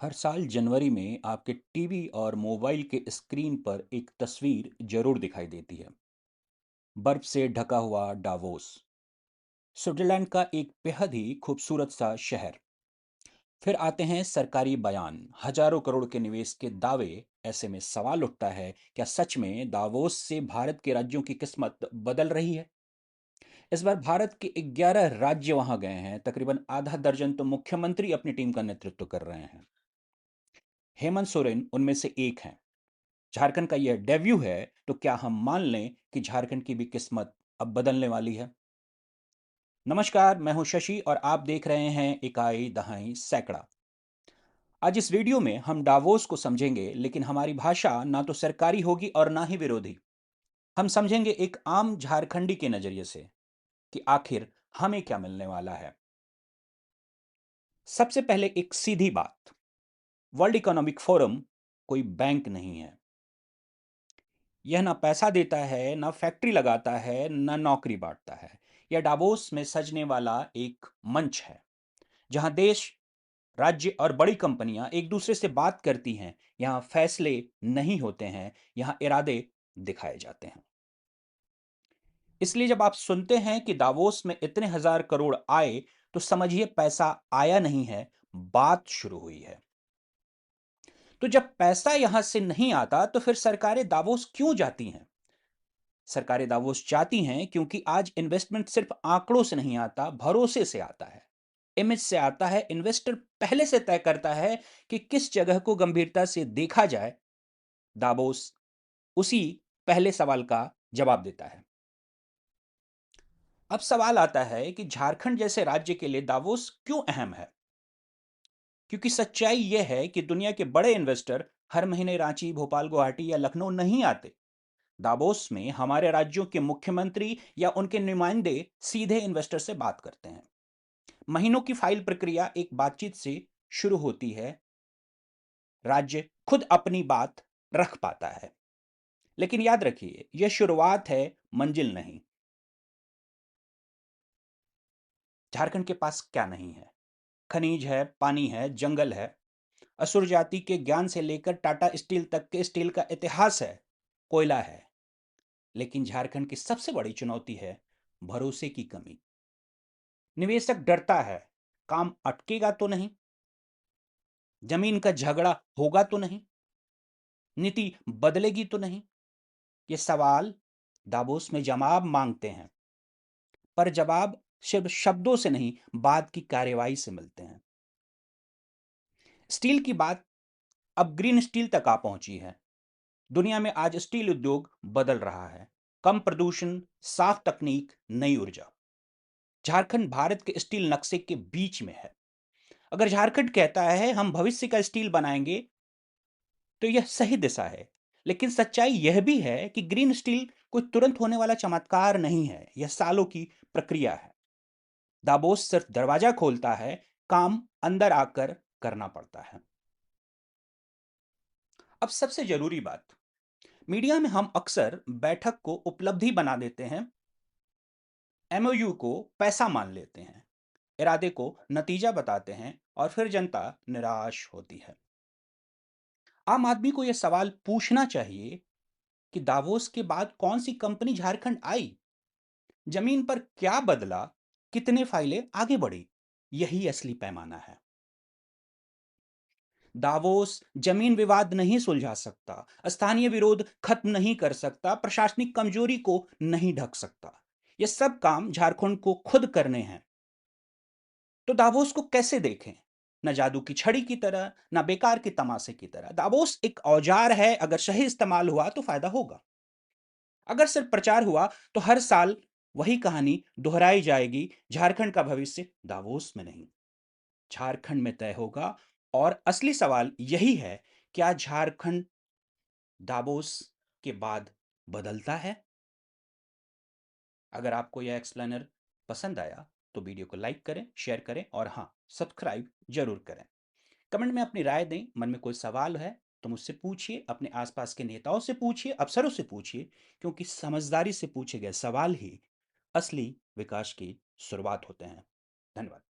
हर साल जनवरी में आपके टीवी और मोबाइल के स्क्रीन पर एक तस्वीर जरूर दिखाई देती है। बर्फ से ढका हुआ डावोस, स्विट्जरलैंड का एक बेहद ही खूबसूरत सा शहर। फिर आते हैं सरकारी बयान, हजारों करोड़ के निवेश के दावे। ऐसे में सवाल उठता है, क्या सच में दावोस से भारत के राज्यों की किस्मत बदल रही है? इस बार भारत के 11 राज्य वहां गए हैं। तकरीबन आधा दर्जन तो मुख्यमंत्री अपनी टीम का नेतृत्व कर रहे हैं। हेमंत सोरेन उनमें से एक हैं। झारखंड का यह डेब्यू है, तो क्या हम मान लें कि झारखंड की भी किस्मत अब बदलने वाली है? नमस्कार, मैं हूं शशि और आप देख रहे हैं इकाई दहाई सैकड़ा। आज इस वीडियो में हम डावोस को समझेंगे, लेकिन हमारी भाषा ना तो सरकारी होगी और ना ही विरोधी। हम समझेंगे एक आम झारखंडी के नजरिए से कि आखिर हमें क्या मिलने वाला है। सबसे पहले एक सीधी बात, वर्ल्ड इकोनॉमिक फोरम कोई बैंक नहीं है। यह ना पैसा देता है, ना फैक्ट्री लगाता है, ना नौकरी बांटता है। यह डावोस में सजने वाला एक मंच है, जहां देश, राज्य और बड़ी कंपनियां एक दूसरे से बात करती हैं। यहां फैसले नहीं होते हैं, यहां इरादे दिखाए जाते हैं। इसलिए जब आप सुनते हैं कि दावोस में इतने हजार करोड़ आए, तो समझिए पैसा आया नहीं है, बात शुरू हुई है। तो जब पैसा यहां से नहीं आता, तो फिर सरकारें दावोस क्यों जाती हैं? सरकारें दावोस जाती हैं क्योंकि आज इन्वेस्टमेंट सिर्फ आंकड़ों से नहीं आता, भरोसे से आता है, इमेज से आता है। इन्वेस्टर पहले से तय करता है कि किस जगह को गंभीरता से देखा जाए। दावोस उसी पहले सवाल का जवाब देता है। अब सवाल आता है कि झारखंड जैसे राज्य के लिए दावोस क्यों अहम है? क्योंकि सच्चाई यह है कि दुनिया के बड़े इन्वेस्टर हर महीने रांची, भोपाल, गुवाहाटी या लखनऊ नहीं आते। दावोस में हमारे राज्यों के मुख्यमंत्री या उनके नुमाइंदे सीधे इन्वेस्टर से बात करते हैं। महीनों की फाइल प्रक्रिया एक बातचीत से शुरू होती है। राज्य खुद अपनी बात रख पाता है। लेकिन याद रखिए, यह शुरुआत है, मंजिल नहीं। झारखंड के पास क्या नहीं है? खनिज है, पानी है, जंगल है, असुर जाति के ज्ञान से लेकर टाटा स्टील तक के स्टील का इतिहास है, कोयला है। लेकिन झारखंड की सबसे बड़ी चुनौती है भरोसे की कमी। निवेशक डरता है, काम अटकेगा तो नहीं, जमीन का झगड़ा होगा तो नहीं, नीति बदलेगी तो नहीं। ये सवाल दावोस में जवाब मांगते हैं, पर जवाब सिर्फ शब्दों से नहीं, बात की कार्यवाही से मिलते हैं। स्टील की बात अब ग्रीन स्टील तक आ पहुंची है। दुनिया में आज स्टील उद्योग बदल रहा है। कम प्रदूषण, साफ तकनीक, नई ऊर्जा। झारखंड भारत के स्टील नक्शे के बीच में है। अगर झारखंड कहता है हम भविष्य का स्टील बनाएंगे, तो यह सही दिशा है। लेकिन सच्चाई यह भी है कि ग्रीन स्टील कोई तुरंत होने वाला चमत्कार नहीं है, यह सालों की प्रक्रिया है। दाबोस सिर्फ दरवाजा खोलता है, काम अंदर आकर करना पड़ता है। अब सबसे जरूरी बात, मीडिया में हम अक्सर बैठक को उपलब्धि बना देते हैं, एमओयू को पैसा मान लेते हैं, इरादे को नतीजा बताते हैं और फिर जनता निराश होती है। आम आदमी को यह सवाल पूछना चाहिए कि दावोस के बाद कौन सी कंपनी झारखंड आई, जमीन पर क्या बदला, कितने फाइलें आगे बढ़ी। यही असली पैमाना है। दावोस जमीन विवाद नहीं सुलझा सकता, स्थानीय विरोध खत्म नहीं कर सकता, प्रशासनिक कमजोरी को नहीं ढक सकता। ये सब काम झारखंड को खुद करने हैं। तो दावोस को कैसे देखें? न जादू की छड़ी की तरह, न बेकार के तमाशे की तरह। दावोस एक औजार है, अगर सही इस्तेमाल हुआ तो फायदा होगा। अगर सिर्फ प्रचार हुआ तो हर साल वही कहानी दोहराई जाएगी। झारखंड का भविष्य दावोस में नहीं, झारखंड में तय होगा। और असली सवाल यही है, क्या झारखंड दावोस के बाद बदलता है? अगर आपको यह एक्सप्लेनर पसंद आया, तो वीडियो को लाइक करें, शेयर करें और हाँ, सब्सक्राइब जरूर करें। कमेंट में अपनी राय दें। मन में कोई सवाल है तो मुझसे पूछिए, अपने आसपास के नेताओं से पूछिए, अफसरों से पूछिए, क्योंकि समझदारी से पूछे गए सवाल ही असली विकास की शुरुआत होते हैं। धन्यवाद।